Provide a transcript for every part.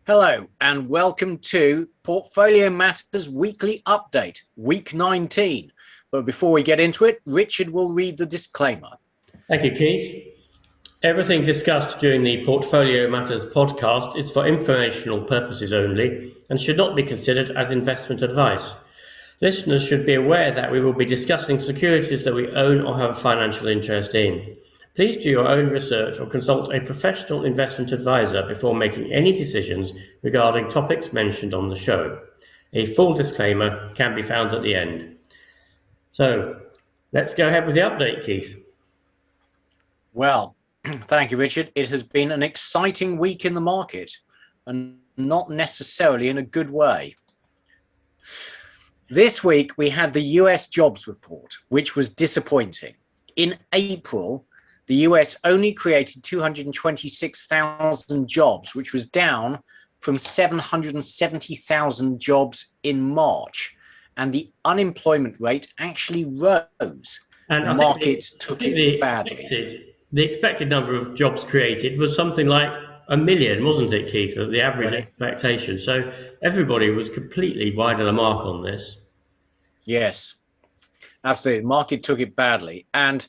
Hello and welcome to Portfolio Matters Weekly Update, Week 19. But before we get into it, Richard will read the disclaimer. Thank you, Keith. Everything discussed during the Portfolio Matters podcast is for informational purposes only and should not be considered as investment advice. Listeners should be aware that we will be discussing securities that we own or have a financial interest in. Please do your own research or consult a professional investment advisor before making any decisions regarding topics mentioned on the show. A full disclaimer can be found at the end. So, let's go ahead with the update, Keith. Well, thank you, Richard. It has been an exciting week in the market and not necessarily in a good way. This week, we had the US jobs report, which was disappointing. In April, the US only created 226,000 jobs, which was down from 770,000 jobs in March. And the unemployment rate actually rose. And the market took it badly. The expected number of jobs created was something like 1 million, wasn't it, Keith, the average expectation? So everybody was completely wide of the mark on this. Yes, absolutely. The market took it badly. And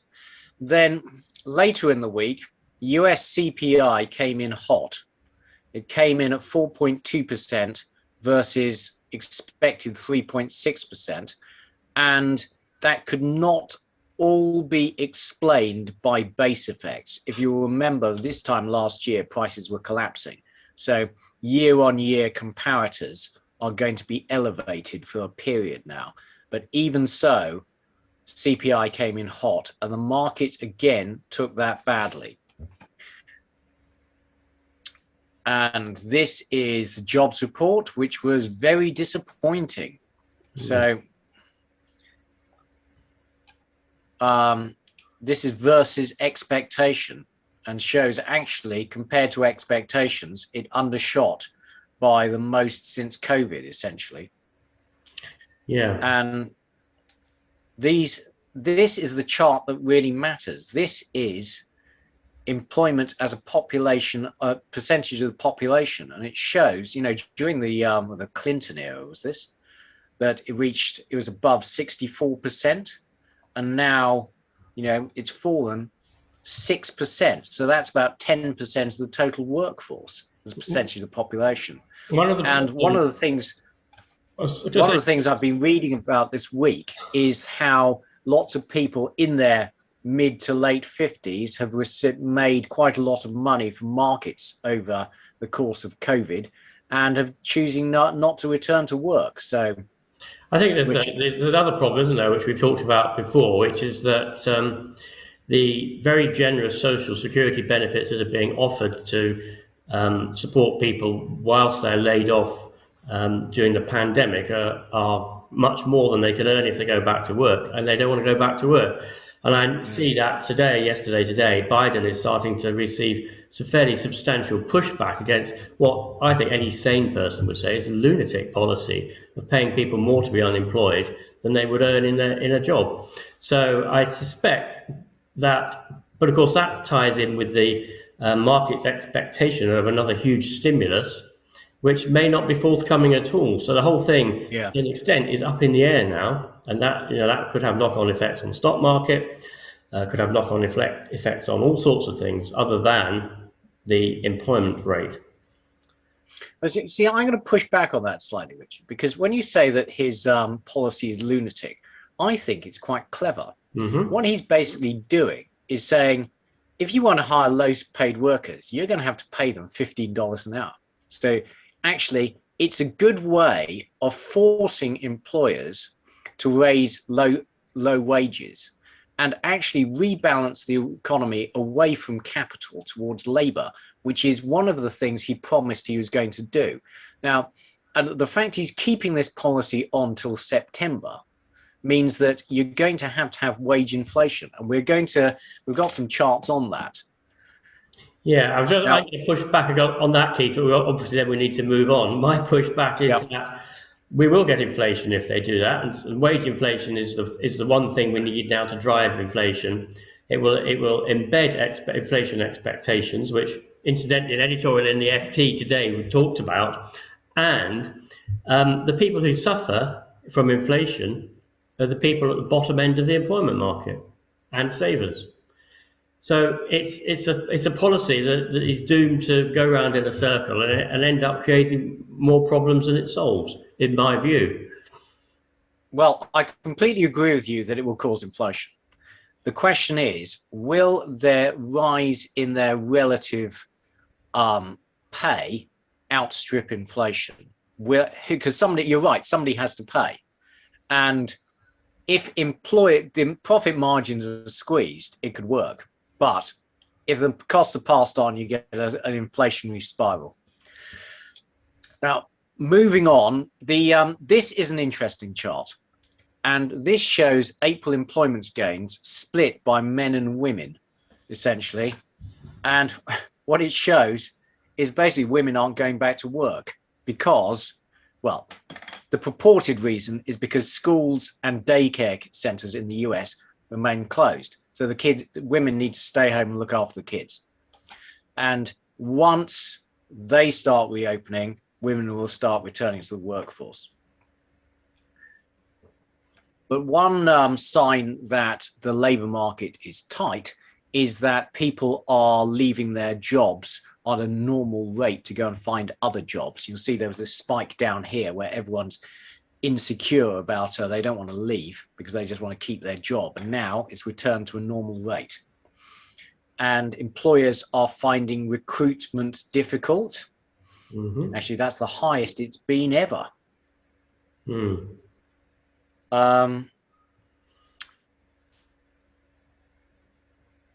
then later in the week, US CPI came in hot. It came in at 4.2% versus expected 3.6%. And that could not all be explained by base effects. If you remember, this time last year, prices were collapsing. So year-on-year comparators are going to be elevated for a period now. But even so, CPI came in hot, and the market again took that badly. And this is the jobs report, which was very disappointing. So this is versus expectation, and shows actually, compared to expectations, it undershot by the most since COVID, essentially. Yeah. And this is the chart that really matters. This is employment as a population, a percentage of the population, and it shows, during the Clinton era was this, that it was above 64%, and now, it's fallen 6%. So that's about 10% of the total workforce as a percentage of the population. One of the things I've been reading about this week is how lots of people in their mid to late 50s have made quite a lot of money from markets over the course of COVID and have choosing not to return to work. So I think there's another problem, isn't there, which we've talked about before, which is that the very generous social security benefits that are being offered to support people whilst they're laid off during the pandemic are much more than they can earn if they go back to work, and they don't want to go back to work. And I see that today, Biden is starting to receive some fairly substantial pushback against what I think any sane person would say is a lunatic policy of paying people more to be unemployed than they would earn in a job. So I suspect that, but of course that ties in with the market's expectation of another huge stimulus, which may not be forthcoming at all. So the whole thing, to an extent, is up in the air now, and that could have knock-on effects on the stock market, could have knock-on effects on all sorts of things other than the employment rate. See, I'm going to push back on that slightly, Richard, because when you say that his policy is lunatic, I think it's quite clever. Mm-hmm. What he's basically doing is saying, if you want to hire low-paid workers, you're going to have to pay them $15 an hour. So actually, it's a good way of forcing employers to raise low wages and actually rebalance the economy away from capital towards labor, which is one of the things he promised he was going to do. Now, and the fact he's keeping this policy on till September means that you're going to have wage inflation, and we've got some charts on that. Yeah, I was just like to push back on that, Keith, but obviously then we need to move on. My pushback is that we will get inflation if they do that, and wage inflation is the one thing we need now to drive inflation. It will embed inflation expectations, which incidentally, an editorial in the FT today we talked about. And the people who suffer from inflation are the people at the bottom end of the employment market and savers. So it's a policy that is doomed to go round in a circle and end up creating more problems than it solves, in my view. Well, I completely agree with you that it will cause inflation. The question is, will their rise in their relative pay outstrip inflation? Because you're right, somebody has to pay. And if the profit margins are squeezed, it could work. But if the costs are passed on, you get an inflationary spiral. Now, moving on, this is an interesting chart. And this shows April employment gains split by men and women, essentially. And what it shows is basically women aren't going back to work because, well, the purported reason is because schools and daycare centers in the US remain closed. So women need to stay home and look after the kids. And once they start reopening, women will start returning to the workforce. But one sign that the labor market is tight is that people are leaving their jobs on a normal rate to go and find other jobs. You'll see there was this spike down here where everyone's insecure about they don't want to leave because they just want to keep their job. And now it's returned to a normal rate. And employers are finding recruitment difficult. Mm-hmm. Actually, that's the highest it's been ever.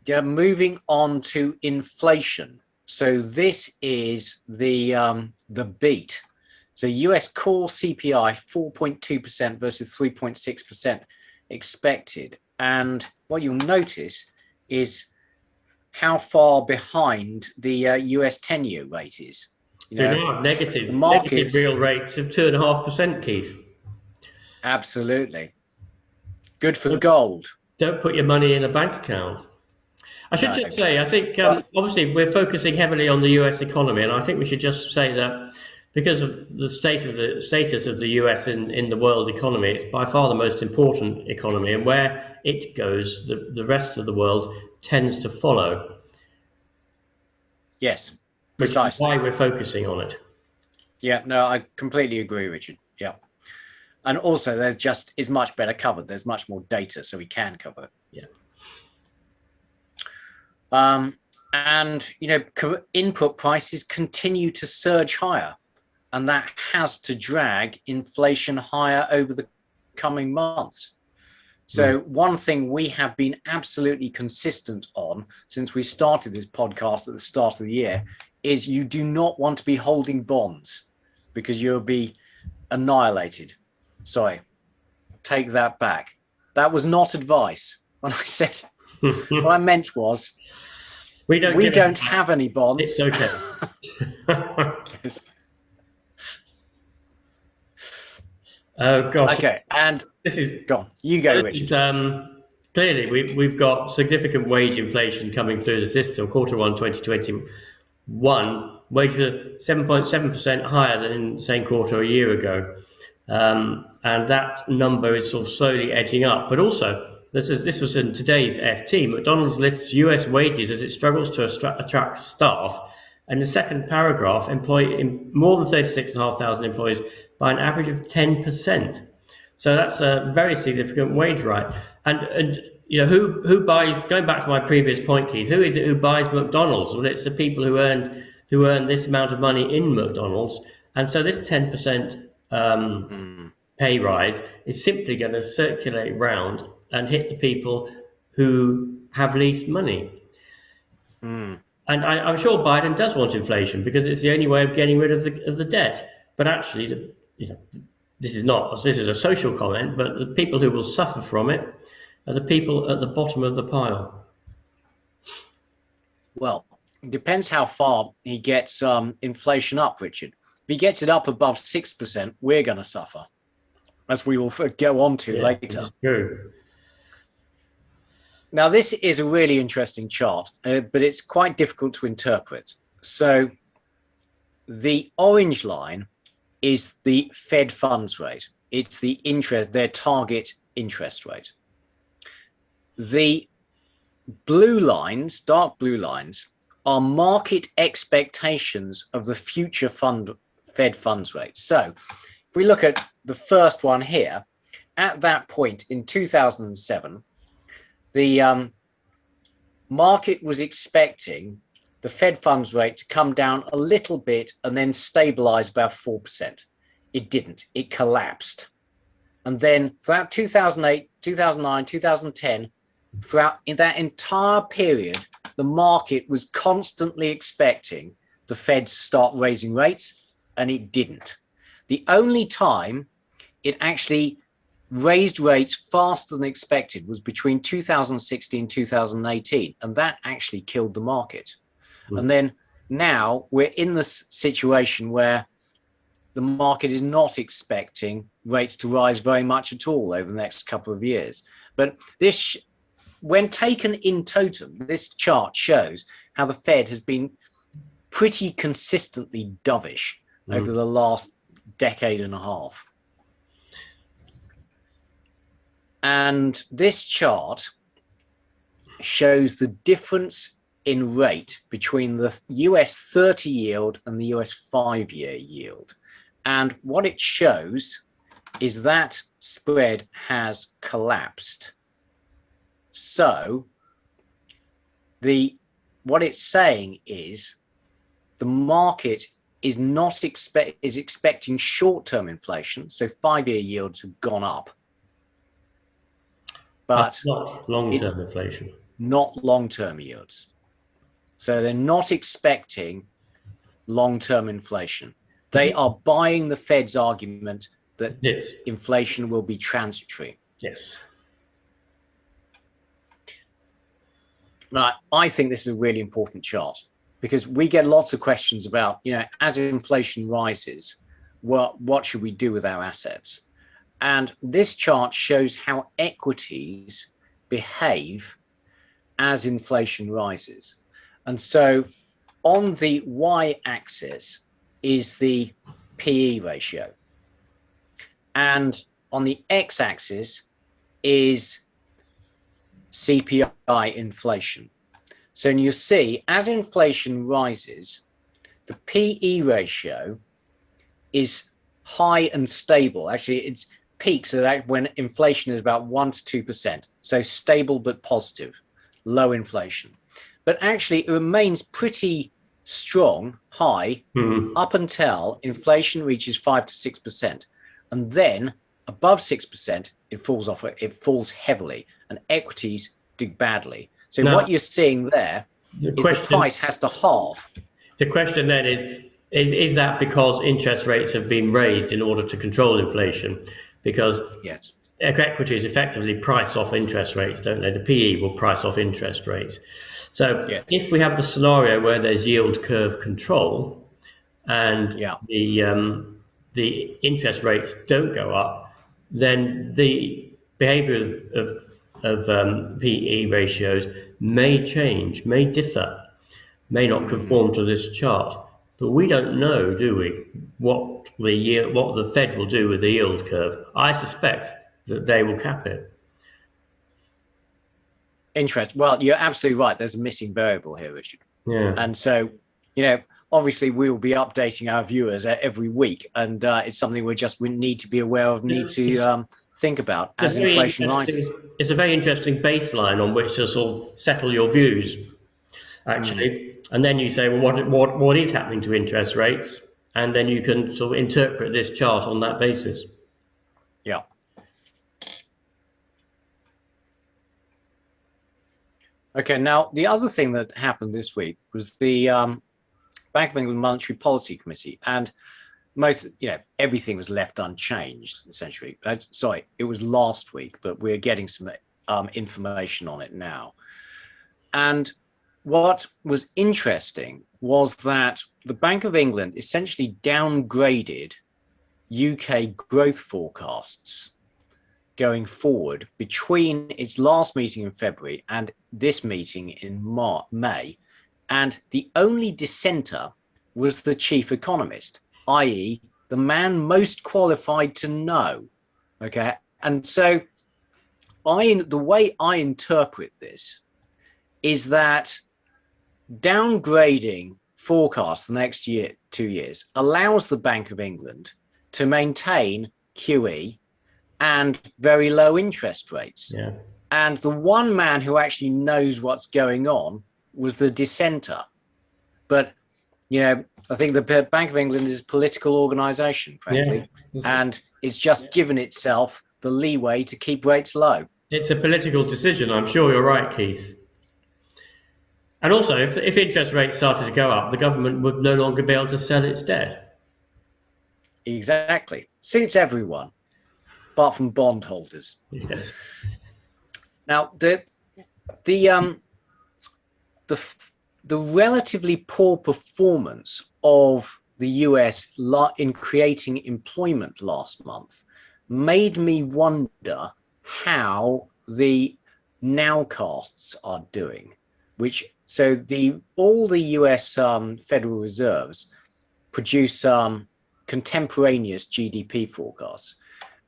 Moving on to inflation. So this is the beat. So US core CPI 4.2% versus 3.6% expected. And what you'll notice is how far behind the US 10-year rate is. Negative real rates of 2.5%, Keith. Absolutely. Good for gold. Don't put your money in a bank account. I should just say, I think obviously we're focusing heavily on the US economy, and I think we should just say that because of the status of the US in the world economy, it's by far the most important economy, and where it goes, the rest of the world tends to follow. Yes, precisely. Which is why we're focusing on it. Yeah, no, I completely agree, Richard. Yeah. And also, there just is much better covered. There's much more data, so we can cover it. Yeah. And, input prices continue to surge higher, and that has to drag inflation higher over the coming months. So one thing we have been absolutely consistent on since we started this podcast at the start of the year is you do not want to be holding bonds because you'll be annihilated. Sorry, take that back. That was not advice. When I said what I meant was we don't have any bonds. It's okay. Yes. Oh gosh. Okay, and this is gone. You go, Richard. Clearly, we've got significant wage inflation coming through the system. Q1 2021, wages are 7.7% higher than in the same quarter a year ago, and that number is sort of slowly edging up. But also, this was in today's FT. McDonald's lifts US wages as it struggles to attract staff. And the second paragraph, employ more than 36,500 employees by an average of 10%. So that's a very significant wage rise. And who buys? Going back to my previous point, Keith, who is it who buys McDonald's? Well, it's the people who earn this amount of money in McDonald's. And so this 10% pay rise is simply going to circulate round and hit the people who have least money. And I'm sure Biden does want inflation because it's the only way of getting rid of the debt. But actually, this is a social comment, but the people who will suffer from it are the people at the bottom of the pile. Well, it depends how far he gets inflation up, Richard. If he gets it up above 6%, we're going to suffer, as we will go on to later. True. Now, this is a really interesting chart, but it's quite difficult to interpret. So the orange line is the Fed funds rate. It's the interest, their target interest rate. The blue lines, dark blue lines, are market expectations of the future Fed funds rate. So if we look at the first one here, at that point in 2007, the market was expecting the Fed funds rate to come down a little bit and then stabilize about 4%. It didn't. It collapsed. And then throughout 2008, 2009, 2010, throughout that entire period, the market was constantly expecting the Fed to start raising rates, and it didn't. The only time it actually raised rates faster than expected was between 2016 and 2018, and that actually killed the market. And then now we're in this situation where the market is not expecting rates to rise very much at all over the next couple of years. But this, when taken in totem, this chart shows how the Fed has been pretty consistently dovish over the last decade and a half. And this chart shows the difference in rate between the US 30 yield and the US 5-year yield. And what it shows is that spread has collapsed. So what it's saying is the market is not expecting short-term inflation. So 5-year yields have gone up. But not long-term inflation. Not long-term yields. So they're not expecting long-term inflation. They are buying the Fed's argument that inflation will be transitory. Yes. Now, I think this is a really important chart because we get lots of questions about, as inflation rises, what should we do with our assets? And this chart shows how equities behave as inflation rises. And so on the y-axis is the PE ratio. And on the x-axis is CPI inflation. So you see, as inflation rises, the PE ratio is high and stable. Actually, it's peaks at when inflation is about 1 to 2%. So stable but positive, low inflation. But actually, it remains pretty strong, high, up until inflation reaches 5 to 6%. And then above 6%, it falls off, it falls heavily, and equities do badly. So now, what you're seeing there is the price has to halve. The question then is that because interest rates have been raised in order to control inflation? Because yes, equities effectively price off interest rates, don't they? The PE will price off interest rates. So yes, if we have the scenario where there's yield curve control and the interest rates don't go up, then the behavior of PE ratios may change, may differ, may not conform to this chart. But we don't know, do we, what the Fed will do with the yield curve. I suspect that they will cap it. Interest. Well, you're absolutely right. There's a missing variable here, Richard. Yeah. And so, obviously we will be updating our viewers every week, and it's something we need to be aware of, need to think about as inflation rises. It's a very interesting baseline on which to sort of settle your views, actually. And then you say, well, what is happening to interest rates? And then you can sort of interpret this chart on that basis. Yeah. Okay, now the other thing that happened this week was the Bank of England Monetary Policy Committee, and everything was left unchanged, essentially. Sorry, it was last week, but we're getting some information on it now. And what was interesting was that the Bank of England essentially downgraded UK growth forecasts going forward between its last meeting in February and this meeting in May, And the only dissenter was the chief economist, i.e., the man most qualified to know. Okay. And so the way I interpret this is that downgrading forecasts the next 2 years allows the Bank of England to maintain QE and very low interest rates. Yeah. And the one man who actually knows what's going on was the dissenter. But, I think the Bank of England is a political organization, frankly, and it's just given itself the leeway to keep rates low. It's a political decision. I'm sure you're right, Keith. And also, if interest rates started to go up, the government would no longer be able to sell its debt. Exactly. Suits everyone, apart from bondholders. Yes. Now, the relatively poor performance of the US in creating employment last month made me wonder how the nowcasts are doing. All the US Federal Reserves produce contemporaneous GDP forecasts,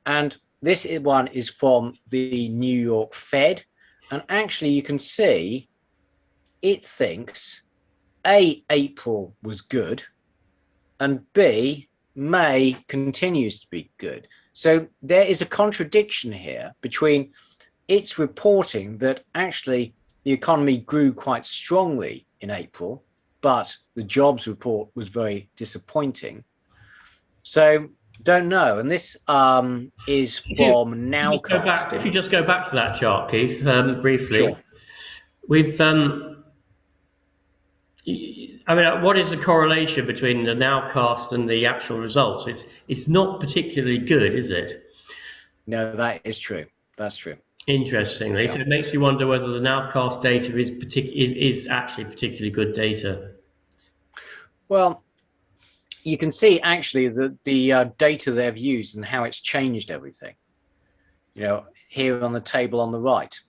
and this one is from the New York Fed, and actually you can see it thinks A, April was good, and B, May continues to be good. So there is a contradiction here between its reporting that actually the economy grew quite strongly in April, but the jobs report was very disappointing. So don't know. And this is from Nowcast. If you just go back to that chart, Keith, briefly. Sure. We've what is the correlation between the nowcast and the actual results? It's not particularly good, is it? No, that is true. That's true. Interestingly, yeah. So it makes you wonder whether the nowcast data is actually particularly good data. Well, you can see actually the data they've used and how it's changed everything. Here on the table on the right.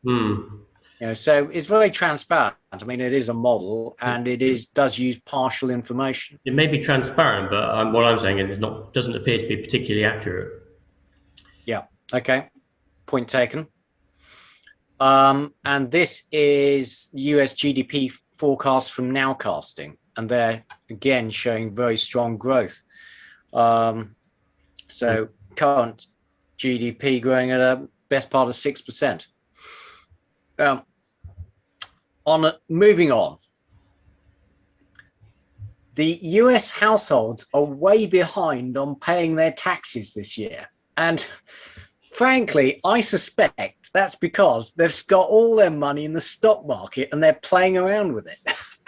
So it's very transparent. I mean, it is a model, and it does use partial information. It may be transparent, but what I'm saying is it doesn't appear to be particularly accurate. Yeah. Okay. Point taken. And this is US GDP forecast from Nowcasting, and they're again showing very strong growth. So current GDP growing at a best part of 6%. Moving on, the US households are way behind on paying their taxes this year, and frankly, I suspect that's because they've got all their money in the stock market and they're playing around with it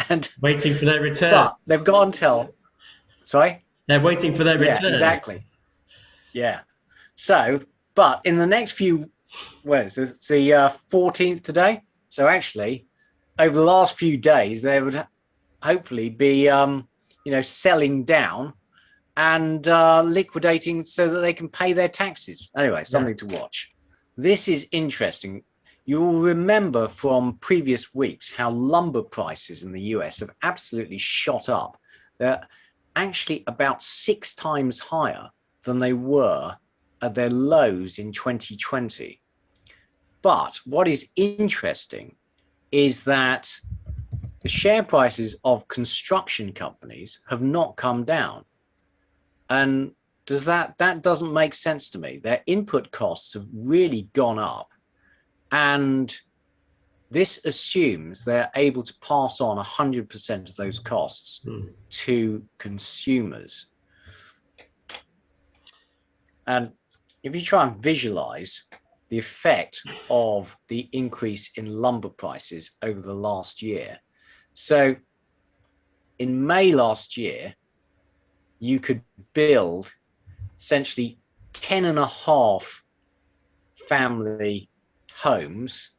and waiting for their return. But they've got until, sorry, they're waiting for their return. Yeah, exactly. Yeah. So, but in the next few, it's the 14th today. So actually, over the last few days, they would hopefully be, selling down and liquidating so that they can pay their taxes. Anyway, something to watch. This is interesting. You will remember from previous weeks how lumber prices in the US have absolutely shot up. They're actually about 6 times higher than they were at their lows in 2020. But what is interesting is that the share prices of construction companies have not come down. And that doesn't make sense to me. Their input costs have really gone up. And this assumes they're able to pass on 100% of those costs to consumers. And if you try and visualize the effect of the increase in lumber prices over the last year. So in May last year, you could build essentially 10.5 family homes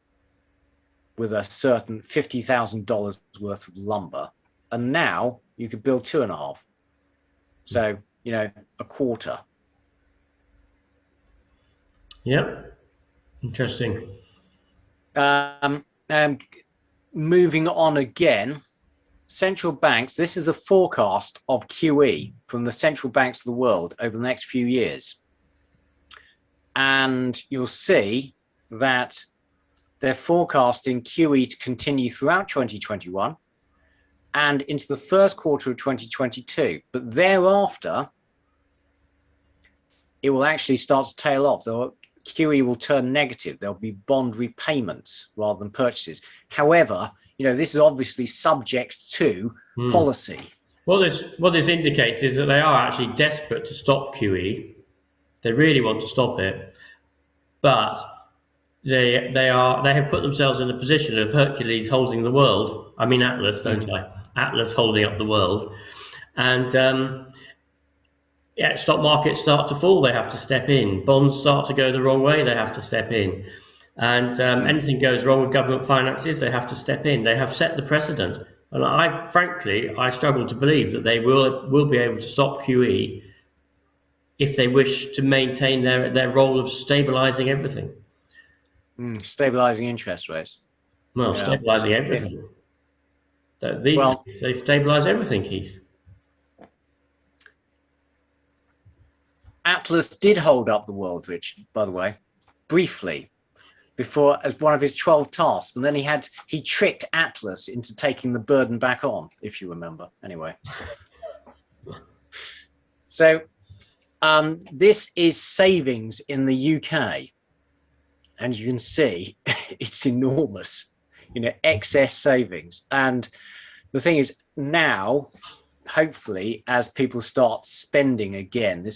with a certain $50,000 worth of lumber. And now you could build 2.5. So, a quarter. Yep. Interesting. And moving on again central banks, this is a forecast of QE from the central banks of the world over the next few years. And you'll see that they're forecasting QE to continue throughout 2021 and into the first quarter of 2022. But thereafter, it will actually start to tail off. QE will turn negative. There'll be bond repayments rather than purchases. However, this is obviously subject to policy. What this indicates is that they are actually desperate to stop QE. They really want to stop it, but they have put themselves in a position of Hercules holding the world. I mean Atlas, don't I? Atlas holding up the world, and stock markets start to fall, they have to step in. Bonds start to go the wrong way, they have to step in. And anything goes wrong with government finances, they have to step in. They have set the precedent. And I struggle to believe that they will be able to stop QE if they wish to maintain their role of stabilising everything. Stabilising interest rates. Well, stabilising everything. Yeah. These days, they stabilise everything, Keith. Atlas did hold up the world, Richard, by the way, briefly, before as one of his 12 tasks. And then he tricked Atlas into taking the burden back on, if you remember. Anyway. So this is savings in the UK. And you can see it's enormous, excess savings. And the thing is now, hopefully, as people start spending again,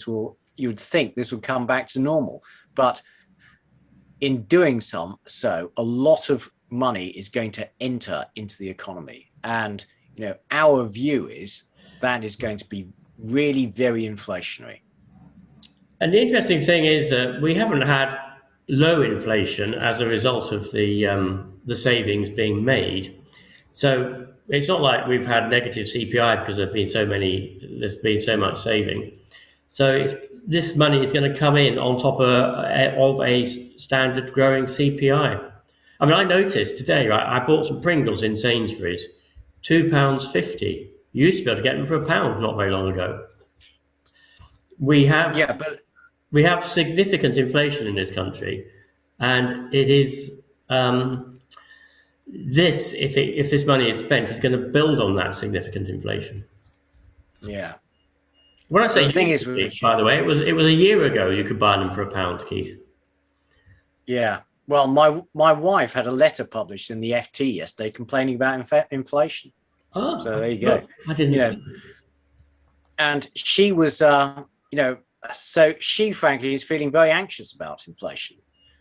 you would think this would come back to normal. But in doing so, a lot of money is going to enter into the economy. And, our view is that is going to be really very inflationary. And the interesting thing is that we haven't had low inflation as a result of the savings being made. So it's not like we've had negative CPI because there's been so much saving. So this money is going to come in on top of a standard growing CPI. I mean, I noticed today, right, I bought some Pringles in Sainsbury's, £2.50. You used to be able to get them for £1 not very long ago. We have significant inflation in this country, and it is if this money is spent, is going to build on that significant inflation. Yeah. When I say the thing is, by the way, it was a year ago you could buy them for £1, Keith. Yeah. Well, my wife had a letter published in the FT yesterday complaining about inflation. Oh, so there you go. Look, I didn't see. And she was, so she frankly is feeling very anxious about inflation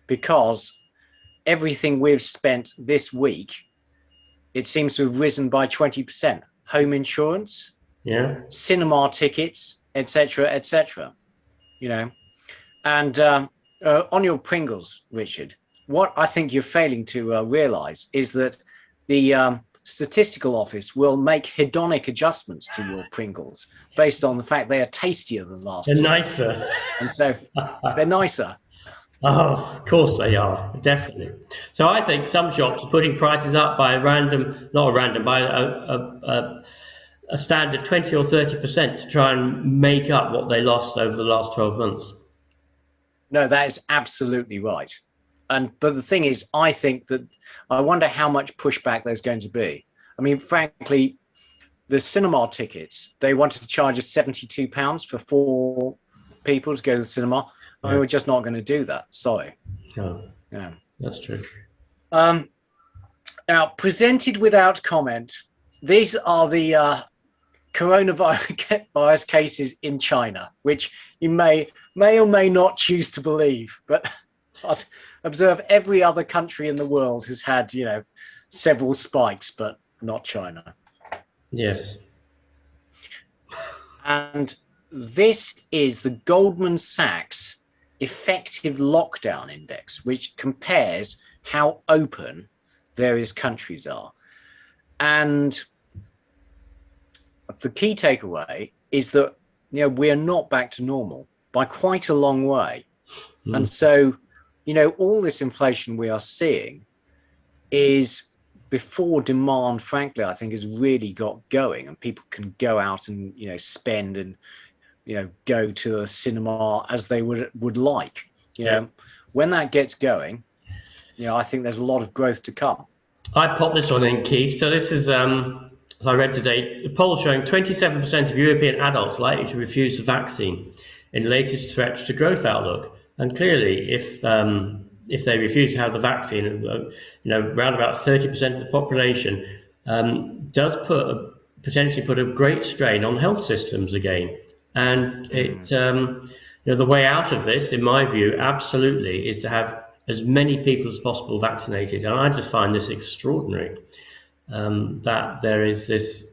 because everything we've spent this week, it seems to have risen by 20%. Home insurance, cinema tickets, etc., etc. And on your Pringles, Richard, what I think you're failing to realize is that the statistical office will make hedonic adjustments to your Pringles based on the fact they are tastier than last year. They're nicer. And so they're nicer. Oh, of course they are, definitely. So I think some shops are putting prices up by a standard 20 or 30% to try and make up what they lost over the last 12 months. No, that is absolutely right. But the thing is, I wonder how much pushback there's going to be. I mean, frankly, the cinema tickets, they wanted to charge us £72 for 4 people to go to the cinema. I mean, we're just not going to do that. Sorry. No, that's true. Now, presented without comment, these are the coronavirus cases in China, which you may or may not choose to believe. But observe every other country in the world has had, several spikes, but not China. Yes. And this is the Goldman Sachs effective lockdown index, which compares how open various countries are. And the key takeaway is that, we're not back to normal by quite a long way. And so, all this inflation we are seeing is before demand, frankly, I think has really got going, and people can go out and spend and go to a cinema as they would like. When that gets going, I think there's a lot of growth to come. I popped this one in, Keith. So this is, as I read today, a poll showing 27% of European adults likely to refuse the vaccine in the latest threat to growth outlook. And clearly, if they refuse to have the vaccine, around about 30% of the population does potentially put a great strain on health systems again. And the way out of this, in my view, absolutely, is to have as many people as possible vaccinated. And I just find this extraordinary, that there is this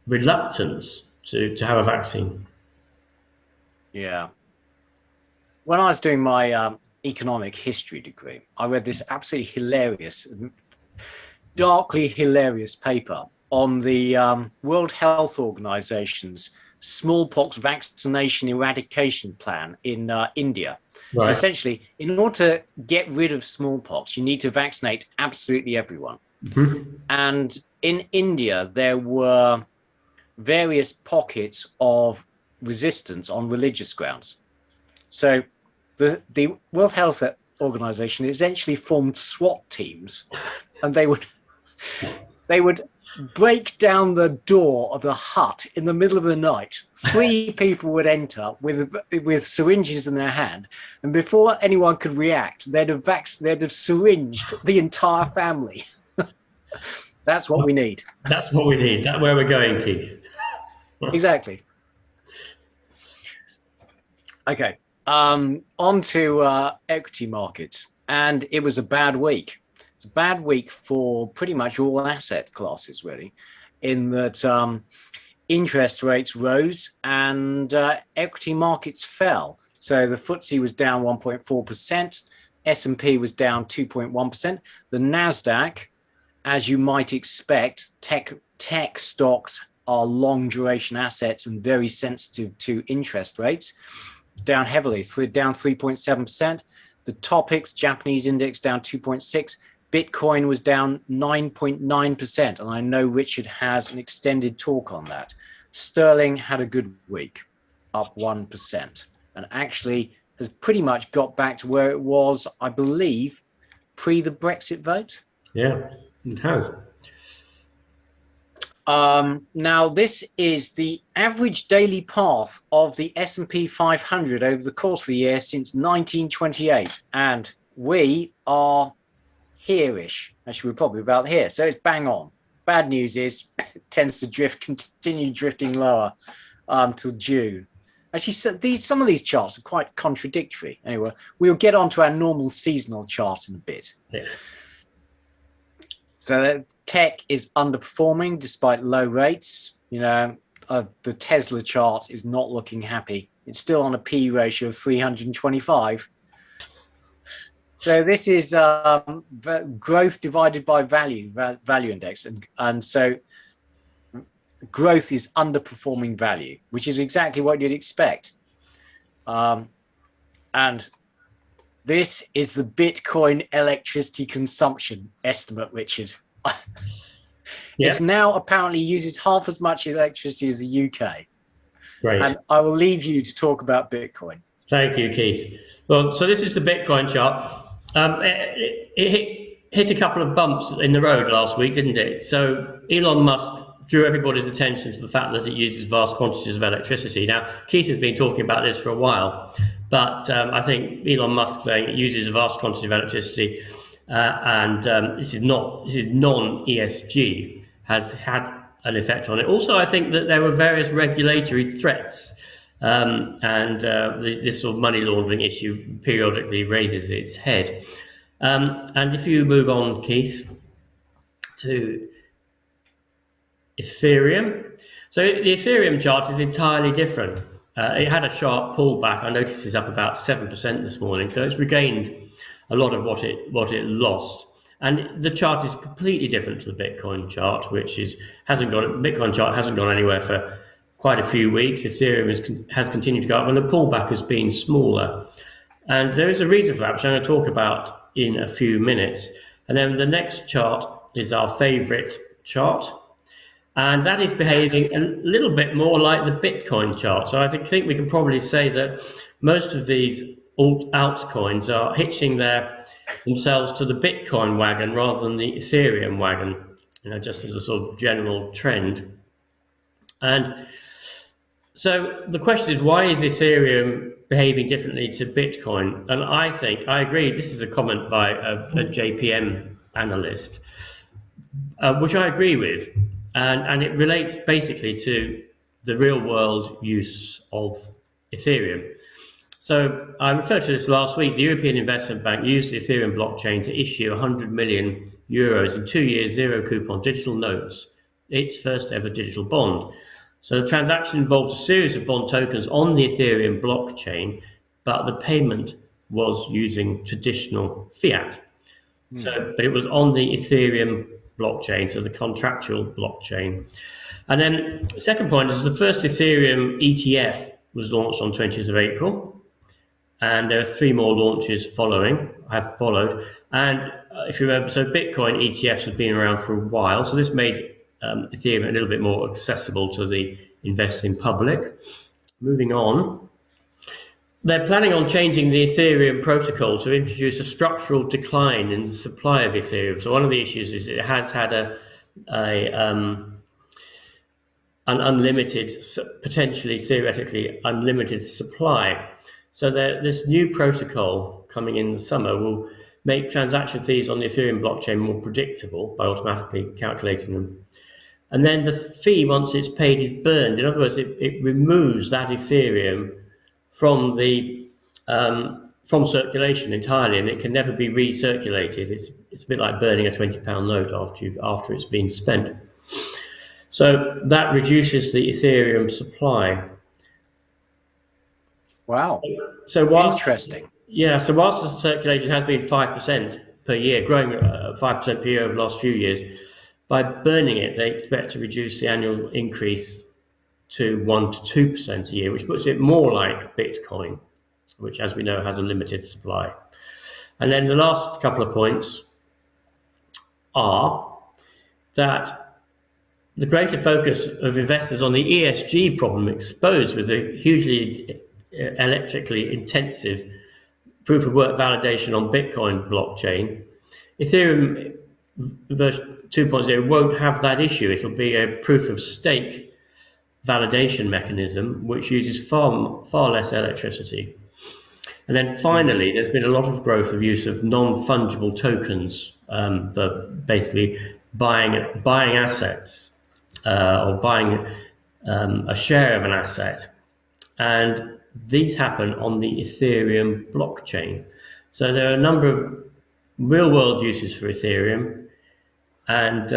reluctance to have a vaccine. Yeah. When I was doing my economic history degree, I read this absolutely hilarious, darkly hilarious paper on the World Health Organization's smallpox vaccination eradication plan in India. Right. Essentially, in order to get rid of smallpox, you need to vaccinate absolutely everyone. Mm-hmm. And in India, there were various pockets of resistance on religious grounds. So the World Health Organization essentially formed SWAT teams, and they would break down the door of the hut in the middle of the night. 3 people would enter with syringes in their hand, and before anyone could react, they'd have syringed the entire family. That's what we need. That's what we need. Is that where we're going, Keith? Exactly. Okay. On to equity markets, and it was a bad week. It's a bad week for pretty much all asset classes, really, in that interest rates rose and equity markets fell. So the FTSE was down 1.4%, S&P was down 2.1%. The NASDAQ, as you might expect, tech stocks are long duration assets and very sensitive to interest rates, down heavily, down 3.7%. The Topix Japanese index down 2.6%. Bitcoin was down 9.9%, and I know Richard has an extended talk on that. Sterling had a good week, up 1%, and actually has pretty much got back to where it was, I believe, pre the Brexit vote. Yeah, it has. Now, this is the average daily path of the S&P 500 over the course of the year since 1928, and we are here-ish. Actually, we're probably about here, so it's bang on. Bad news is it tends to continue drifting lower until June. Actually, some of these charts are quite contradictory. Anyway, we'll get on to our normal seasonal chart in a bit. Yeah. So tech is underperforming despite low rates. The Tesla chart is not looking happy. It's still on a P ratio of 325. So this is growth divided by value index. And so growth is underperforming value, which is exactly what you'd expect. And this is the Bitcoin electricity consumption estimate, Richard. Yeah. It's now apparently uses half as much electricity as the UK. Right. And I will leave you to talk about Bitcoin. Thank you, Keith. Well, so this is the Bitcoin chart. It hit a couple of bumps in the road last week, didn't it? So Elon Musk drew everybody's attention to the fact that it uses vast quantities of electricity. Now, Keith has been talking about this for a while, but I think Elon Musk saying it uses a vast quantity of electricity, and this is non-ESG, has had an effect on it. Also, I think that there were various regulatory threats, and this sort of money laundering issue periodically raises its head. And if you move on, Keith, to Ethereum. So the Ethereum chart is entirely different. It had a sharp pullback. I noticed it's up about 7% this morning. So it's regained a lot of what it lost. And the chart is completely different to the Bitcoin chart, Bitcoin chart hasn't gone anywhere for quite a few weeks. Ethereum has continued to go up, and the pullback has been smaller. And there is a reason for that, which I'm going to talk about in a few minutes. And then the next chart is our favorite chart. And that is behaving a little bit more like the Bitcoin chart. So I think we can probably say that most of these altcoins are hitching themselves to the Bitcoin wagon rather than the Ethereum wagon, just as a sort of general trend. And so the question is, why is Ethereum behaving differently to Bitcoin? And I agree, this is a comment by a JPM analyst, which I agree with. And it relates basically to the real world use of Ethereum. So I referred to this last week. The European Investment Bank used the Ethereum blockchain to issue 100 million euros in 2 years, zero coupon digital notes, its first ever digital bond. So the transaction involved a series of bond tokens on the Ethereum blockchain, but the payment was using traditional fiat. But it was on the Ethereum blockchain, so the contractual blockchain. And then the second point is the first Ethereum ETF was launched on 20th of April. And there are 3 more launches have followed. And if you remember, so Bitcoin ETFs have been around for a while. So this made Ethereum a little bit more accessible to the investing public. Moving on. They're planning on changing the Ethereum protocol to introduce a structural decline in the supply of Ethereum. So one of the issues is it has had an unlimited, potentially theoretically unlimited supply. So this new protocol coming in the summer will make transaction fees on the Ethereum blockchain more predictable by automatically calculating them. And then the fee, once it's paid, is burned. In other words, it removes that Ethereum from circulation entirely, and it can never be recirculated. It's a bit like burning a £20 note after it's been spent. So that reduces the Ethereum supply. Wow. So interesting. Yeah. So whilst the circulation has been 5% per year, growing 5% per year over the last few years, by burning it, they expect to reduce the annual increase to 1 to 2% a year, which puts it more like Bitcoin, which, as we know, has a limited supply. And then the last couple of points are that the greater focus of investors on the ESG problem exposed with the hugely electrically intensive proof of work validation on Bitcoin blockchain, Ethereum version 2.0 won't have that issue. It'll be a proof of stake validation mechanism, which uses far less electricity. And then finally, there's been a lot of growth of use of non-fungible tokens for basically buying assets or buying a share of an asset. And these happen on the Ethereum blockchain. So there are a number of real-world uses for Ethereum, and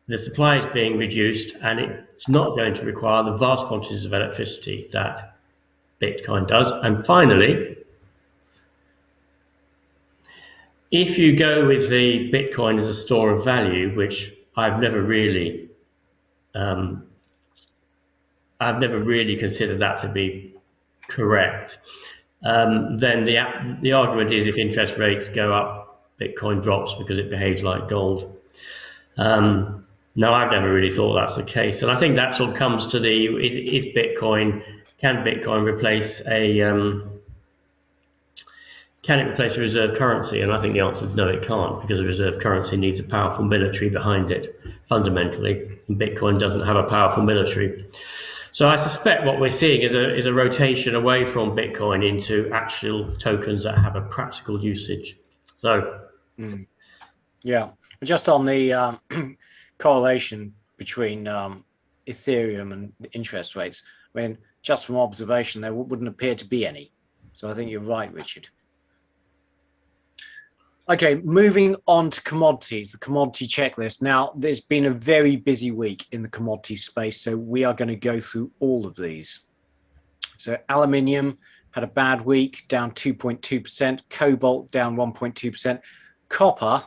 the supply is being reduced, and it's not going to require the vast quantities of electricity that Bitcoin does. And finally, if you go with the Bitcoin as a store of value, which I've never really considered that to be correct, then the argument is if interest rates go up, Bitcoin drops because it behaves like gold. No, I've never really thought that's the case. And I think that sort of comes to can Bitcoin replace a reserve currency? And I think the answer is no, it can't, because a reserve currency needs a powerful military behind it, fundamentally. And Bitcoin doesn't have a powerful military. So I suspect what we're seeing is a rotation away from Bitcoin into actual tokens that have a practical usage. So, yeah, just on the correlation between Ethereum and interest rates, I mean, just from observation, there wouldn't appear to be any. So I think you're right, Richard. Okay, moving on to commodities, the commodity checklist. Now, there's been a very busy week in the commodity space, so we are going to go through all of these. So aluminium had a bad week, down 2.2%, cobalt down 1.2%, copper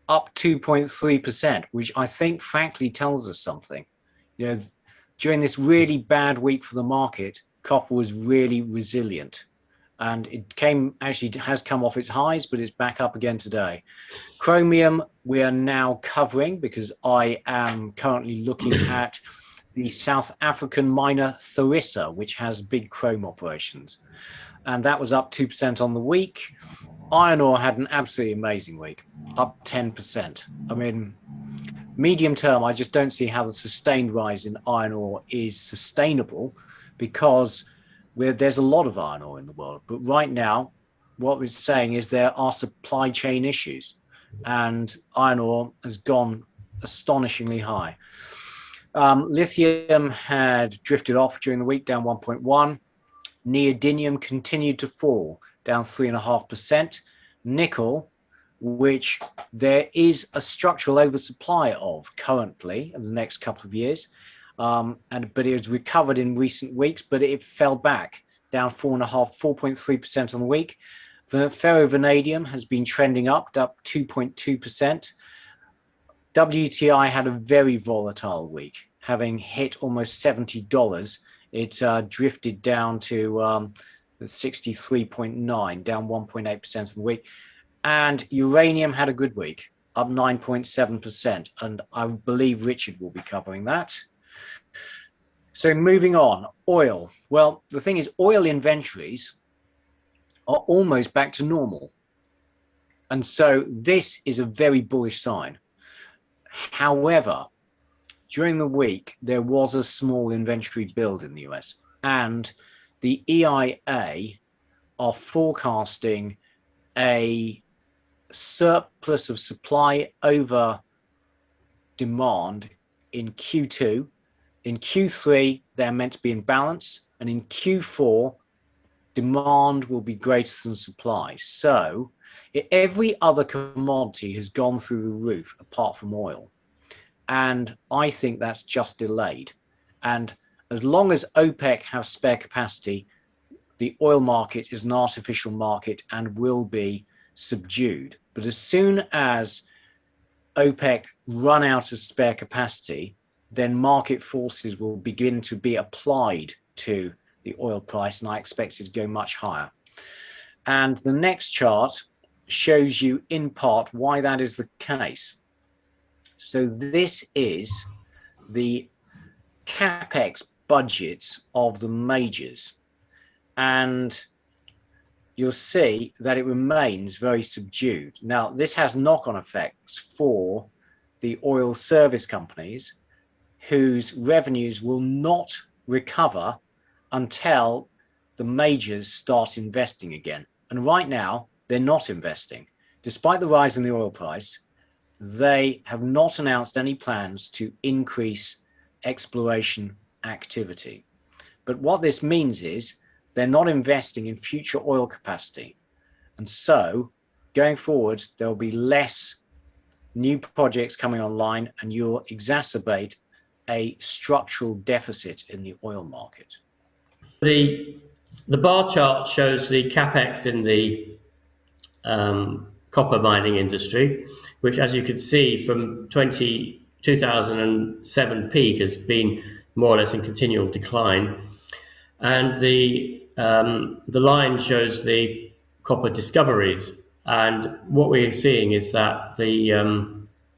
up 2.3%, which I think frankly tells us something. You know, during this really bad week for the market, copper was really resilient. and it has come off its highs, but it's back up again today. Chromium, we are now covering because I am currently looking at the South African miner Tharisa, which has big chrome operations. And that was up 2% on the week. Iron ore had an absolutely amazing week, up 10%. I mean, medium term, I just don't see how the sustained rise in iron ore is sustainable, because there's a lot of iron ore in the world. But right now, what we're saying is there are supply chain issues, and iron ore has gone astonishingly high. Lithium had drifted off during the week, down 1.1. Neodymium continued to fall, down 3.5%. Nickel, which there is a structural oversupply of currently in the next couple of years, but it has recovered in recent weeks, but it fell back, down 4.3% on the week. The ferrovanadium has been trending up 2.2%. WTI had a very volatile week, having hit almost $70. It drifted down to 63.9, down 1.8% of the week. And uranium had a good week, up 9.7%. And I believe Richard will be covering that. So moving on, oil. Well, the thing is, oil inventories are almost back to normal. And so this is a very bullish sign. However, during the week, there was a small inventory build in the US, and the EIA are forecasting a surplus of supply over demand in Q2. In Q3, they're meant to be in balance, and in Q4, demand will be greater than supply. So every other commodity has gone through the roof apart from oil. And I think that's just delayed. And as long as OPEC have spare capacity, the oil market is an artificial market and will be subdued. But as soon as OPEC run out of spare capacity, then market forces will begin to be applied to the oil price, and I expect it to go much higher. And the next chart shows you in part why that is the case. So this is the capex budgets of the majors, and you'll see that it remains very subdued. Now, this has knock-on effects for the oil service companies, whose revenues will not recover until the majors start investing again. And right now, they're not investing. Despite the rise in the oil price, they have not announced any plans to increase exploration activity. But what this means is they're not investing in future oil capacity. And so going forward, there'll be less new projects coming online, and you'll exacerbate a structural deficit in the oil market. The bar chart shows the capex in the copper mining industry, which, as you can see, from 2007 peak has been more or less in continual decline. And the line shows the copper discoveries. And what we're seeing is that the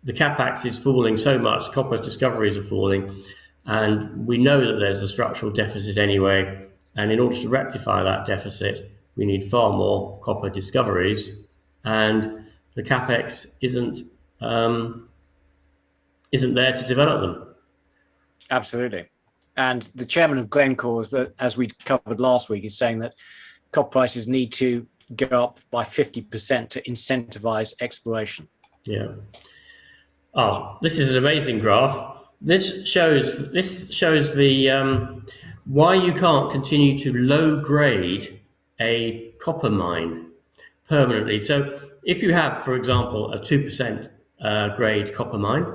capex is falling so much, copper discoveries are falling, and we know that there's a structural deficit anyway. And in order to rectify that deficit, we need far more copper discoveries, and the capex isn't there to develop them. Absolutely. And the chairman of Glencore, as we covered last week, is saying that copper prices need to go up by 50% to incentivize exploration. Yeah. Oh, this is an amazing graph. This shows the why you can't continue to low grade a copper mine permanently. So if you have, for example, a 2% grade copper mine,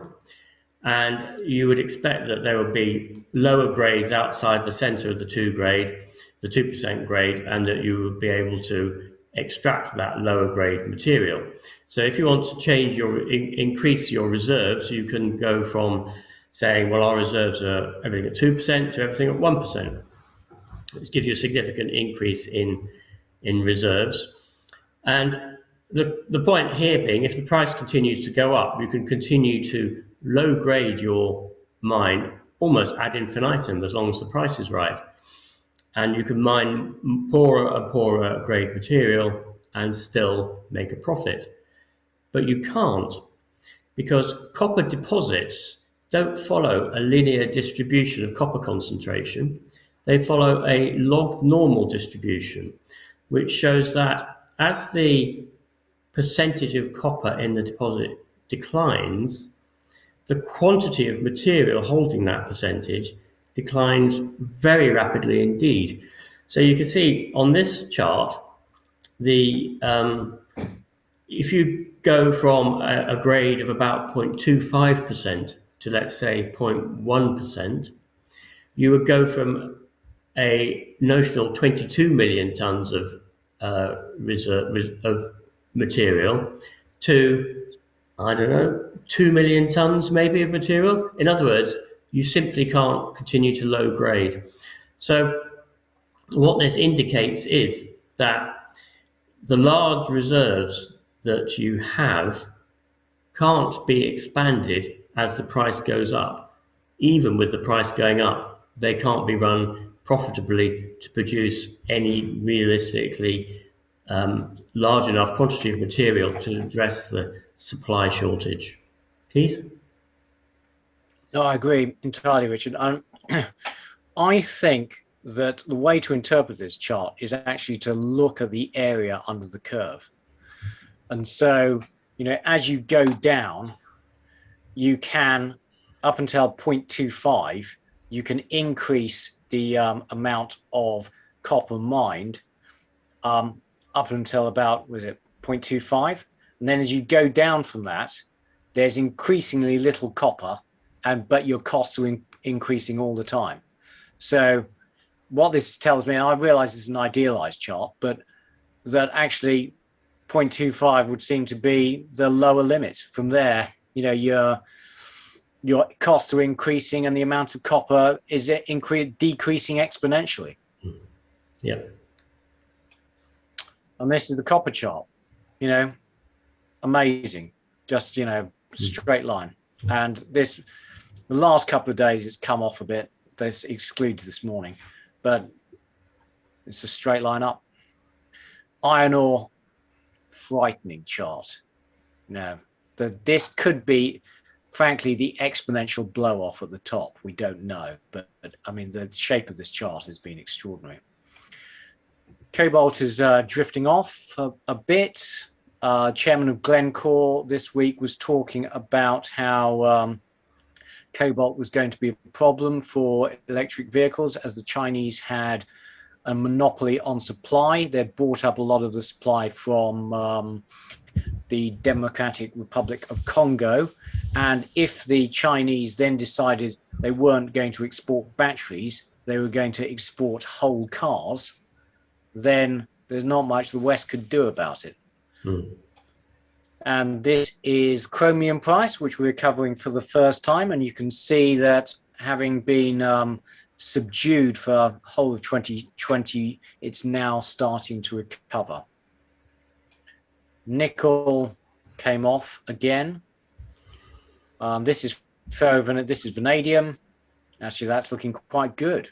and you would expect that there would be lower grades outside the center of the 2% grade, and that you would be able to extract that lower grade material. So if you want to change increase your reserves, you can go from saying, well, our reserves are everything at 2% to everything at 1%, which gives you a significant increase in in reserves. And the point here being, if the price continues to go up, you can continue to low grade your mine almost ad infinitum as long as the price is right. And you can mine poorer and poorer grade material and still make a profit. But you can't, because copper deposits don't follow a linear distribution of copper concentration. They follow a log normal distribution, which shows that as the percentage of copper in the deposit declines, the quantity of material holding that percentage declines very rapidly indeed. So you can see on this chart, if you go from a grade of about 0.25% to, let's say, 0.1%, you would go from a notional 22 million tons of of material to, I don't know, 2 million tons maybe of material. In other words, you simply can't continue to low grade. So what this indicates is that the large reserves that you have can't be expanded as the price goes up. Even with the price going up, they can't be run profitably to produce any realistically large enough quantity of material to address the supply shortage. Keith? No, I agree entirely, Richard. I think that the way to interpret this chart is actually to look at the area under the curve. And so, as you go down, you can, up until 0.25, you can increase the amount of copper mined up until about, 0.25? And then as you go down from that, there's increasingly little copper, but your costs are increasing all the time. So what this tells me, and I realize it's an idealized chart, but that actually 0.25 would seem to be the lower limit. From there, your costs are increasing and the amount of copper is decreasing exponentially. Yeah. And this is the copper chart, amazing, just, straight line. And the last couple of days, it's come off a bit. This excludes this morning, but it's a straight line up. Iron ore, frightening chart. This could be, frankly, the exponential blow off at the top. We don't know, but I mean, the shape of this chart has been extraordinary. Cobalt is drifting off a bit. Chairman of Glencore this week was talking about how cobalt was going to be a problem for electric vehicles as the Chinese had a monopoly on supply. They'd bought up a lot of the supply from the Democratic Republic of Congo. And if the Chinese then decided they weren't going to export batteries, they were going to export whole cars, then there's not much the West could do about it. And this is chromium price, which we're covering for the first time. And you can see that having been subdued for the whole of 2020, it's now starting to recover. Nickel came off again. This is vanadium. Actually, that's looking quite good.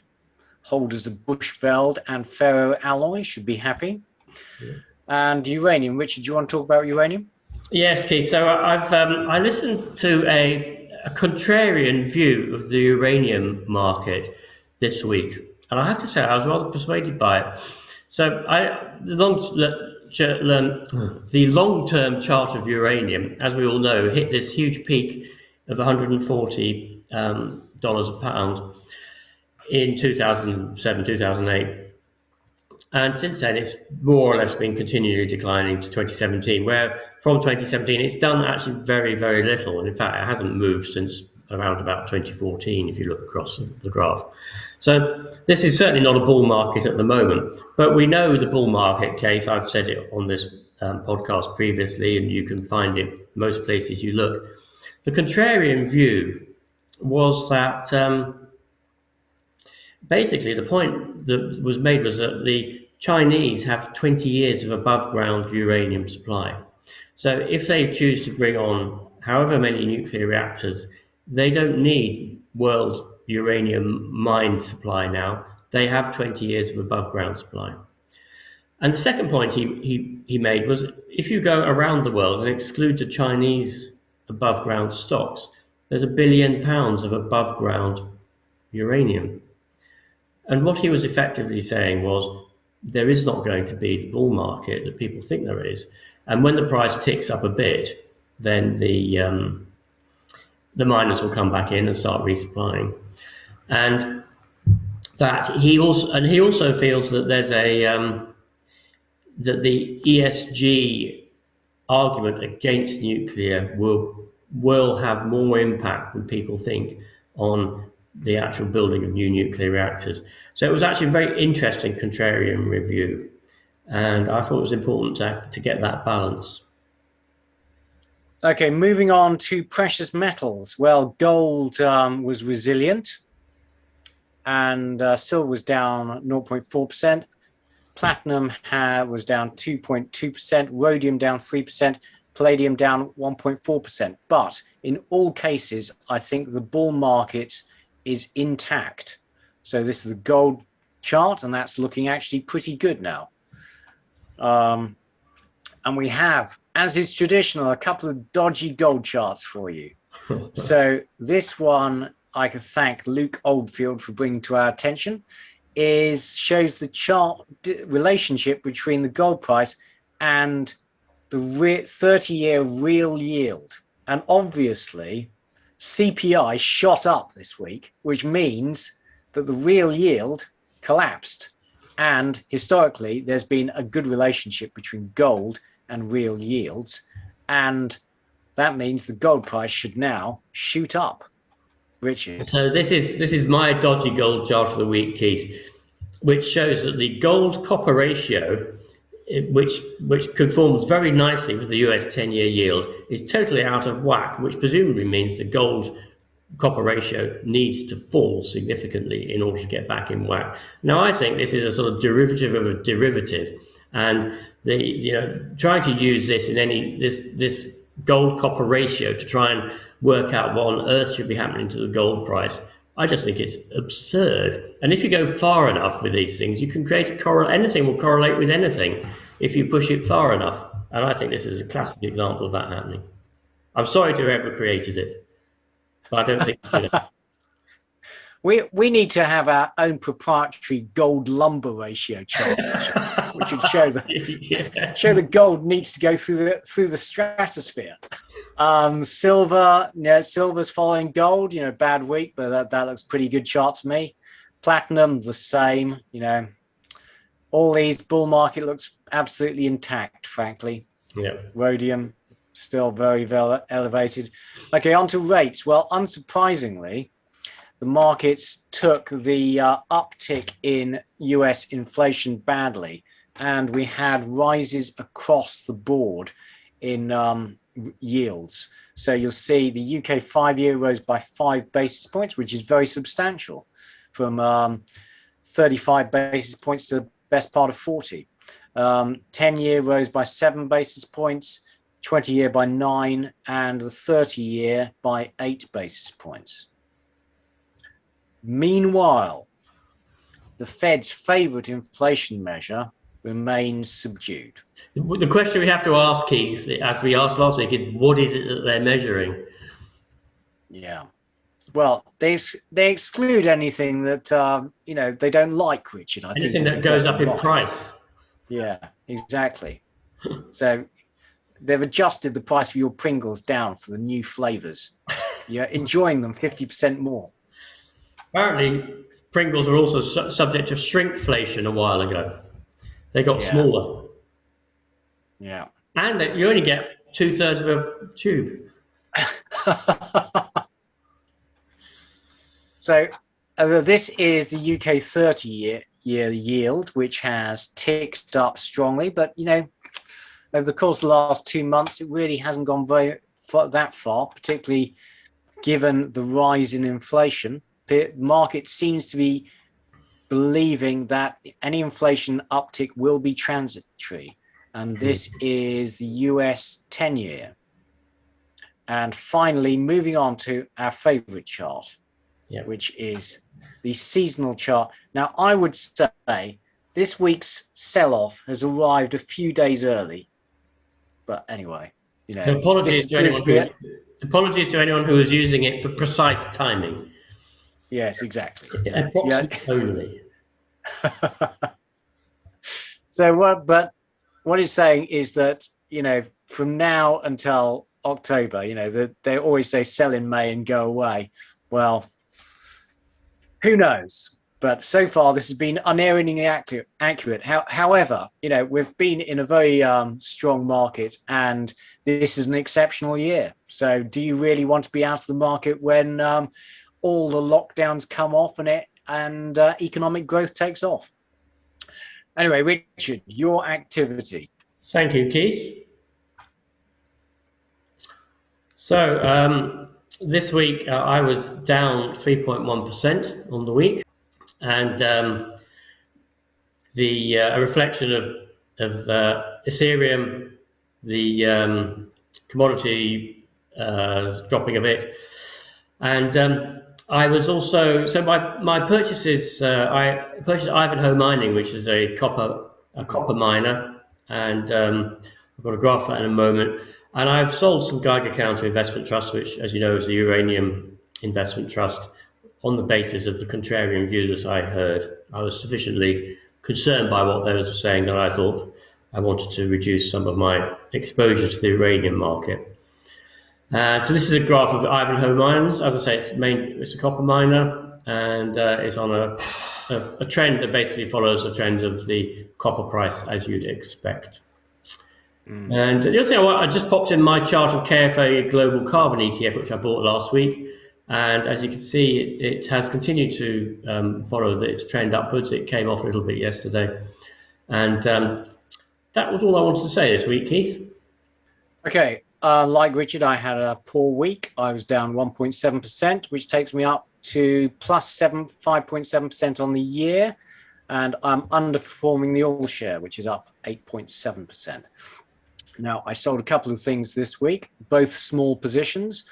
Holders of Bushveld and ferro alloy should be happy. Yeah. And uranium. Richard, do you want to talk about uranium? Yes, Keith. So I listened to a contrarian view of the uranium market this week, and I have to say I was rather persuaded by it. So the long-term chart of uranium, as we all know, hit this huge peak of $140 a pound in 2007, 2008. And since then, it's more or less been continually declining to 2017, where from 2017, it's done actually very, very little. And in fact, it hasn't moved since around about 2014, if you look across the graph. So this is certainly not a bull market at the moment, but we know the bull market case. I've said it on this podcast previously, and you can find it most places you look. The contrarian view was that basically the point that was made was that the Chinese have 20 years of above ground uranium supply. So if they choose to bring on however many nuclear reactors, they don't need world uranium mine supply now. They have 20 years of above ground supply. And the second point he made was, if you go around the world and exclude the Chinese above ground stocks, there's £1 billion of above ground uranium. And what he was effectively saying was, there is not going to be the bull market that people think there is. And when the price ticks up a bit, then the miners will come back in and start resupplying. And that he also feels that there's that the ESG argument against nuclear will have more impact than people think on the actual building of new nuclear reactors. So it was actually a very interesting contrarian review, and I thought it was important to get that balance. Okay, moving on to precious metals. Well, gold was resilient, and silver was down 0.4%. Platinum was down 2.2%, rhodium down 3%, palladium down 1.4%. But in all cases, I think the bull market is intact. So this is the gold chart, and that's looking actually pretty good now. And we have, as is traditional, a couple of dodgy gold charts for you. So this one, I could thank Luke Oldfield for bringing to our attention, shows the chart relationship between the gold price and the 30-year real yield. And obviously, CPI shot up this week, which means that the real yield collapsed. And historically, there's been a good relationship between gold and real yields. And that means the gold price should now shoot up. Richard. So this is my dodgy gold chart of the week, Keith, which shows that the gold copper ratio, which conforms very nicely with the US 10-year yield, is totally out of whack, which presumably means the gold copper ratio needs to fall significantly in order to get back in whack. Now, I think this is a sort of derivative of a derivative, and trying to use this in this gold copper ratio to try and work out what on earth should be happening to the gold price, I just think it's absurd. And if you go far enough with these things, you can create anything will correlate with anything if you push it far enough. And I think this is a classic example of that happening. I'm sorry to have ever created it, but I don't think we need to have our own proprietary gold lumber ratio chart, which would show the gold needs to go through the stratosphere. Silver, silver's following gold. Bad week, but that looks pretty good chart to me. Platinum, the same. All these bull market looks absolutely intact, frankly. Yeah. Rhodium still very, very elevated. Okay, on to rates. Well, unsurprisingly, the markets took the uptick in US inflation badly, and we had rises across the board in yields. So you'll see the UK 5-year rose by 5 basis points, which is very substantial, from 35 basis points to the best part of 40. 10-year rose by 7 basis points, 20-year by 9, and the 30-year by 8 basis points. Meanwhile, the Fed's favorite inflation measure remains subdued. The question we have to ask, Keith, as we asked last week, is what is it that they're measuring? Yeah. Well, they exclude anything that they don't like, Richard. Anything that goes up in price. Yeah, exactly. So they've adjusted the price of your Pringles down for the new flavors. You're enjoying them 50% more. Apparently, Pringles were also subject to shrinkflation a while ago. They got smaller. Yeah. And you only get 2/3 of a tube. So this is the UK 30-year yield, which has ticked up strongly. But, over the course of the last 2 months, it really hasn't gone that far, particularly given the rise in inflation. The market seems to be believing that any inflation uptick will be transitory. And this is the US 10-year. And finally, moving on to our favorite chart, which is the seasonal chart. Now, I would say this week's sell-off has arrived a few days early. But anyway, so apologies to anyone who is using it for precise timing. Yes, exactly. Approximate only. So what it's saying is that, from now until October, they always say sell in May and go away. Well, who knows? But so far, this has been unerringly accurate. However, we've been in a very strong market, and this is an exceptional year. So do you really want to be out of the market when all the lockdowns come off and economic growth takes off? Anyway, Richard, your activity. Thank you, Keith. So this week I was down 3.1% on the week, and a reflection of Ethereum, the commodity dropping a bit, and I was also my purchases. I purchased Ivanhoe Mining, which is a copper miner, and I've got a graph for that in a moment. And I've sold some Geiger Counter Investment Trust, which, as you know, is a uranium investment trust, on the basis of the contrarian view that I heard. I was sufficiently concerned by what those were saying that I thought I wanted to reduce some of my exposure to the uranium market. So this is a graph of Ivanhoe Mines. As I say, it's a copper miner, and it's on a trend that basically follows a trend of the copper price, as you'd expect. And the other thing, I just popped in my chart of KFA Global Carbon ETF, which I bought last week. And as you can see, it has continued to follow its trend upwards. It came off a little bit yesterday. And that was all I wanted to say this week, Keith. Okay. Like Richard, I had a poor week. I was down 1.7%, which takes me up to plus 5.7% on the year. And I'm underperforming the all share, which is up 8.7%. Now, I sold a couple of things this week, both small positions.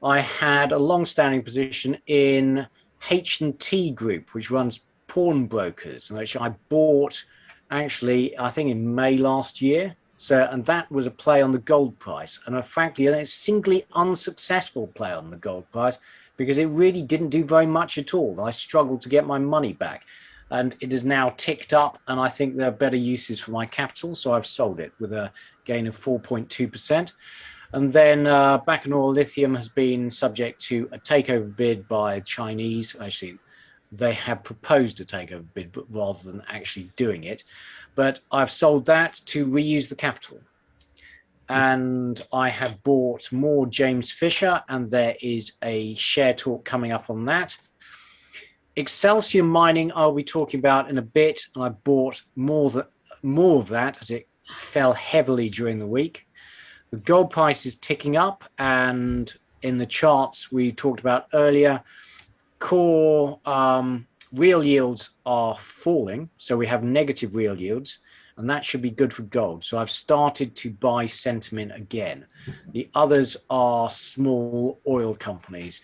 I had a long-standing position in H&T Group, which runs pawnbrokers, which I bought actually, I think in May last year. And that was a play on the gold price. And frankly, a singly unsuccessful play on the gold price because it really didn't do very much at all. I struggled to get my money back. And it has now ticked up, and I think there are better uses for my capital, so I've sold it with a gain of 4.2%. And then Bacanora Lithium has been subject to a takeover bid by Chinese. Actually, they have proposed a takeover bid, but rather than actually doing it. But I've sold that to reuse the capital. And I have bought more James Fisher, and there is a share talk coming up on that. Excelsior Mining I'll be talking about in a bit, and I bought more of that as it fell heavily during the week. The gold price is ticking up, and in the charts we talked about earlier, core real yields are falling, so we have negative real yields, and that should be good for gold. So I've started to buy sentiment again. The others are small oil companies.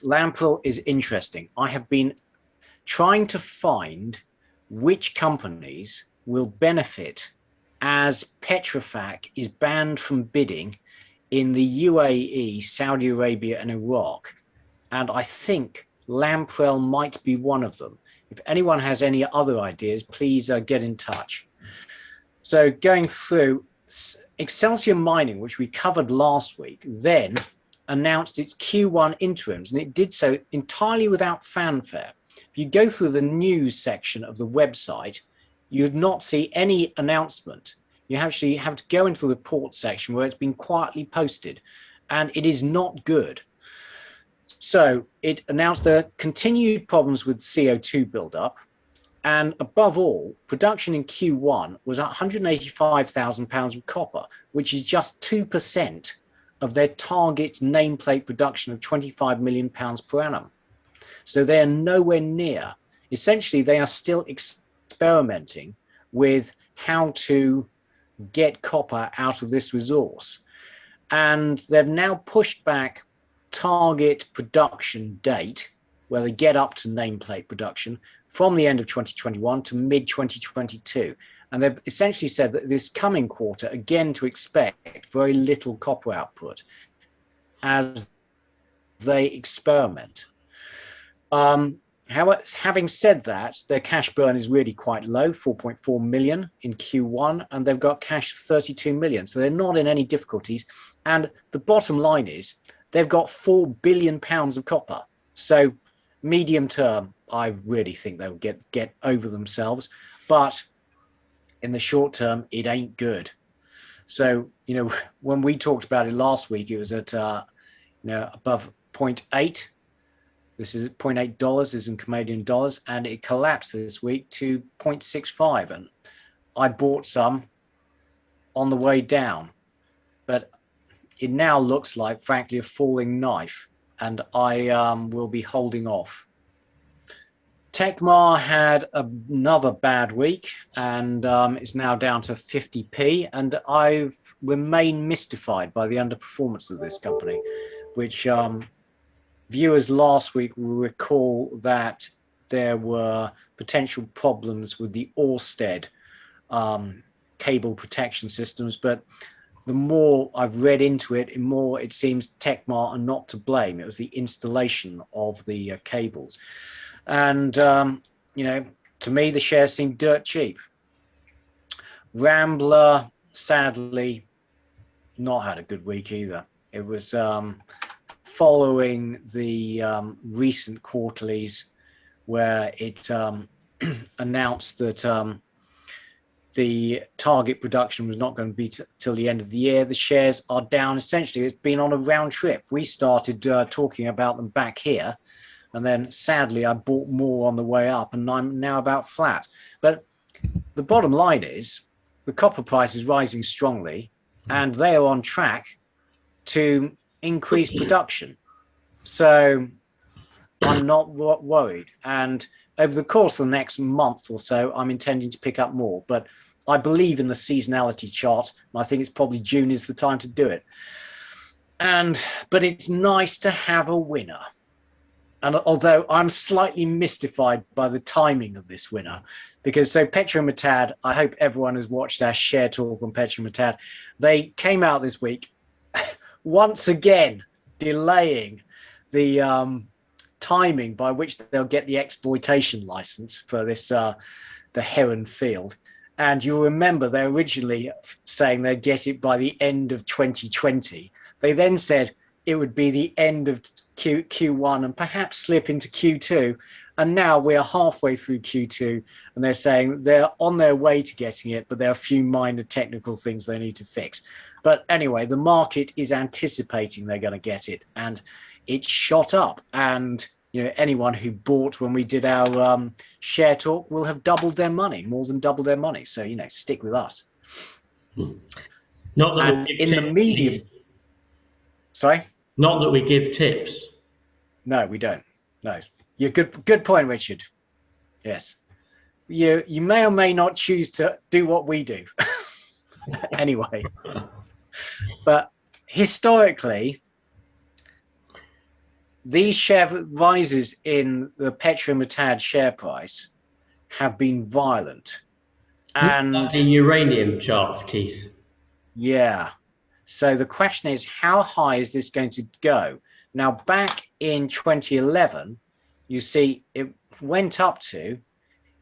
Lamprell is interesting. I have been trying to find which companies will benefit as Petrofac is banned from bidding in the UAE, Saudi Arabia, and Iraq. And I think Lamprell might be one of them. If anyone has any other ideas, please get in touch. So going through Excelsior Mining, which we covered last week, then announced its Q1 interims, and it did so entirely without fanfare. If you go through the news section of the website, you'd not see any announcement. You actually have to go into the report section where it's been quietly posted, and it is not good. So it announced there are continued problems with CO2 buildup, and above all, production in Q1 was 185,000 pounds of copper, which is just 2% of their target nameplate production of 25 million pounds per annum. So they're nowhere near essentially they are still experimenting with how to get copper out of this resource. And they've now pushed back target production date, where they get up to nameplate production, from the end of 2021 to mid 2022. And they've essentially said that this coming quarter, again, to expect very little copper output as they experiment. Having said that, their cash burn is really quite low, 4.4 million in Q1, and they've got cash of 32 million. So they're not in any difficulties. And the bottom line is they've got 4 billion pounds of copper. So medium term, I really think they'll get over themselves. But in the short term, it ain't good. So, when we talked about it last week, it was at, above 0.8. This is $0.8 is in Canadian dollars, and it collapsed this week to 0.65. And I bought some on the way down, but it now looks like, frankly, a falling knife, and I will be holding off. Tecmar had another bad week, and it's now down to 50p, and I've remained mystified by the underperformance of this company, which viewers last week will recall that there were potential problems with the Ørsted cable protection systems, but the more I've read into it, the more it seems Tecmar are not to blame. It was the installation of the cables. And, to me, the shares seem dirt cheap. Rambler, sadly, not had a good week either. It was following the recent quarterlies where it announced that the target production was not going to be till the end of the year. The shares are down. Essentially, it's been on a round trip. We started talking about them back here, and then sadly I bought more on the way up, and I'm now about flat. But the bottom line is the copper price is rising strongly, and they are on track to increase production. So I'm not worried. And over the course of the next month or so, I'm intending to pick up more. But I believe in the seasonality chart, and I think it's probably June is the time to do it. But it's nice to have a winner. And although I'm slightly mystified by the timing of this winner, because Petrometad, I hope everyone has watched our share talk on Petrometad. They came out this week once again delaying the timing by which they'll get the exploitation license for this the Heron field. And you'll remember they originally saying they'd get it by the end of 2020. They then said it would be the end of Q1 and perhaps slip into Q2. And now we're halfway through Q2 and they're saying they're on their way to getting it, but there are a few minor technical things they need to fix. But anyway, the market is anticipating they're going to get it, and it shot up. And anyone who bought when we did our share talk will have doubled their money, more than doubled their money. So stick with us. Not that and in the medium. Sorry. Not that we give tips. No, we don't. No, you're good point, Richard. Yes, you may or may not choose to do what we do. Anyway, but historically, these share rises in the Petrometad share price have been violent. And the uranium charts, Keith. Yeah. So the question is, how high is this going to go? Now, back in 2011, you see it went up to,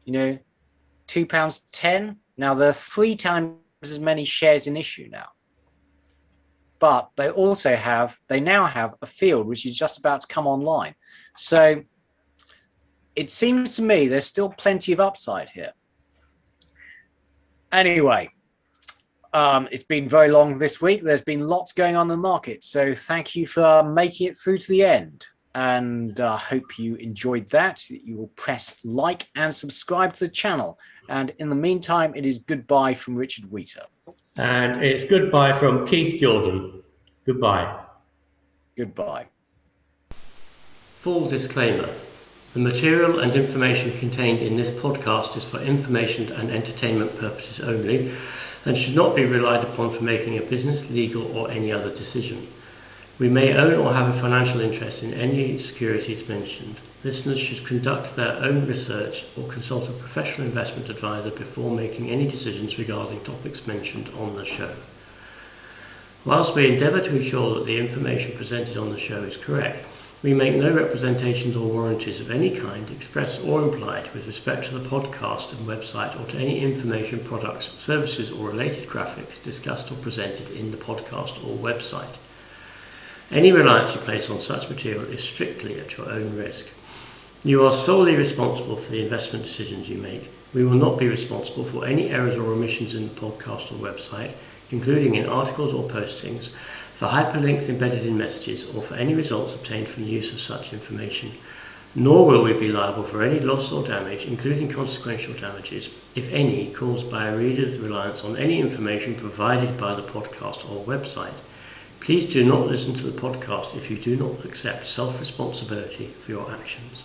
£2.10. Now, there are 3 times as many shares in issue now. But they now have a field which is just about to come online. So it seems to me there's still plenty of upside here. Anyway, it's been very long this week. There's been lots going on in the market. So thank you for making it through to the end. And I hope you enjoyed that. You will press like and subscribe to the channel. And in the meantime, it is goodbye from Richard Wheater. And it's goodbye from Keith Jordan. Goodbye. Goodbye. Full disclaimer. The material and information contained in this podcast is for information and entertainment purposes only and should not be relied upon for making a business, legal or any other decision. We may own or have a financial interest in any securities mentioned. Listeners should conduct their own research or consult a professional investment advisor before making any decisions regarding topics mentioned on the show. Whilst we endeavour to ensure that the information presented on the show is correct, we make no representations or warranties of any kind, express or implied, with respect to the podcast and website or to any information, products, services or related graphics discussed or presented in the podcast or website. Any reliance you place on such material is strictly at your own risk. You are solely responsible for the investment decisions you make. We will not be responsible for any errors or omissions in the podcast or website, including in articles or postings, for hyperlinks embedded in messages, or for any results obtained from the use of such information. Nor will we be liable for any loss or damage, including consequential damages, if any, caused by a reader's reliance on any information provided by the podcast or website. Please do not listen to the podcast if you do not accept self-responsibility for your actions.